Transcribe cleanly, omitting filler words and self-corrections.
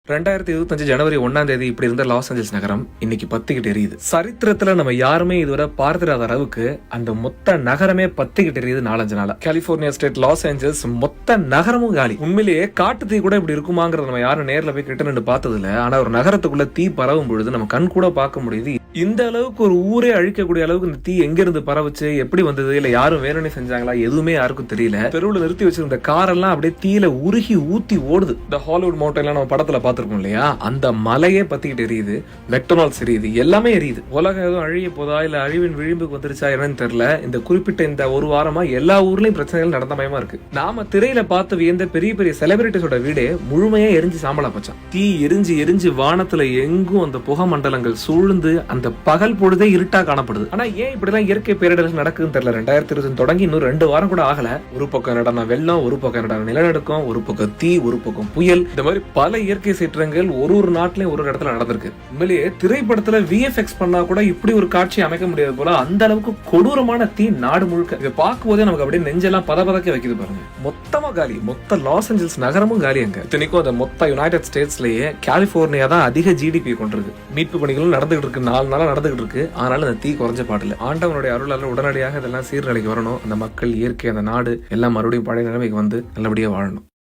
2025 ஜனவரி 1ஆம் தேதி இப்படி இருந்த லாஸ் ஏஞ்சல்ஸ் நகரம் இன்னைக்கு பத்திக்கிட்டு எரியுது. சரித்திரத்துல நம்ம யாருமே இதுவரை பார்த்திராத அளவுக்கு அந்த மொத்த நகரமே பத்திக்கிட்டு எரியுது 4-5 நாளா. கலிபோர்னியா ஸ்டேட் லாஸ் ஏஞ்சல்ஸ் மொத்த நகரமும் காலி. உண்மையிலேயே காட்டு தீ கூட இப்படி இருக்குமாங்கிறத நம்ம யாரும் நேர்ல போய் கிட்ட நின்று பார்த்தது இல்ல. ஆனா ஒரு நகரத்துக்குள்ள தீ பரவும் பொழுது நம்ம கண் கூட பார்க்க முடியுது. இந்த அளவுக்கு ஒரு ஊரே அழிக்கக்கூடிய அளவுக்கு இந்த தீ எங்க இருந்து பரவுச்சு, எப்படி வந்தது, இல்ல யாரும் வேணும்னே செஞ்சாங்களா, எதுவுமே யாருக்கும் தெரியல. தெருவுல நிறுத்தி வச்சிருந்த காரெல்லாம் அப்படியே தீயில உருகி ஊத்தி ஓடுது. இந்த ஹாலிவுட் மவுண்டைன்லாம் நம்ம படத்துல பார்த்திருக்கோம் இல்லையா, அந்த மலையே பத்திக்கிட்டு எரியுது, மெக்டொனால்ட்ஸ் எரியுது, எல்லாமே எரியுது. உலகம் எதுவும் அழிய போதா இல்ல அழிவின் விளிம்புக்கு வந்துருச்சா என்னன்னு தெரியல. இந்த குறிப்பிட்ட இந்த ஒரு வாரமா எல்லா ஊர்லயும் பிரச்சனைகள் நடந்த மயமா இருக்கு. நாம திரையில பார்த்து வியந்த பெரிய பெரிய செலிபிரிட்டிஸோட வீடே முழுமையா எரிஞ்சு சாம்பலா போச்சான். தீ எரிஞ்சு எரிஞ்சு வானத்துல எங்கும் அந்த புகை மண்டலங்கள் சூழ்ந்து அந்த பகல் பொழுதே இருட்டா காணப்படுது. ஆனா ஏன் இப்படி எல்லாம் இயற்கை பேரிடர்கள் நடக்குதுன்னு தெரியல. 2020 தொடங்கி இன்னும் 2 வாரம் கூட ஆகல. ஒரு பக்கம் நடன வெள்ளம், ஒரு பக்கம் நடன நிலநடுக்கம், ஒரு பக்கம் தீ, ஒரு பக்கம் புயல், இந்த மாதிரி பல இயற்கை சீற்றங்கள் ஒரு நாட்டிலையும் ஒரு இடத்துல நடந்திருக்கு. உண்மையிலேயே திரைப்படத்துல VFX பண்ணா கூட இப்படி ஒரு காட்சி அமைக்க முடியாது போல அந்த அளவுக்கு கொடூரமான தீ நாடு முழுக்க. இதை பார்க்கும் போதே நமக்கு அப்படியே நெஞ்செல்லாம் பதபதக்க வைக்குது பாருங்க. மொத்தமா காலி, மொத்த லாஸ் ஏஞ்சல்ஸ் நகரமும் காலி. அங்க இத்தனைக்கும் அந்த மொத்த யுனைடெட் ஸ்டேட்ஸ்லயே கலிபோர்னியா தான் அதிக GDP கொண்டிருக்கு. மீட்பு பணிகளும் நடந்துகிட்டு இருக்கு, 4 நாளா நடந்துகிட்டு இருக்கு. ஆனாலும் அந்த தீ குறைஞ்ச பாடல. ஆண்டவனுடைய அருளால உடனடியாக இதெல்லாம் சீர்நிலைக்கு வரணும். அந்த மக்கள், இயற்கை, அந்த நாடு எல்லாம் மறுபடியும் பழைய நிலைமைக்கு வந்து நல்லபடியா வாழணும்.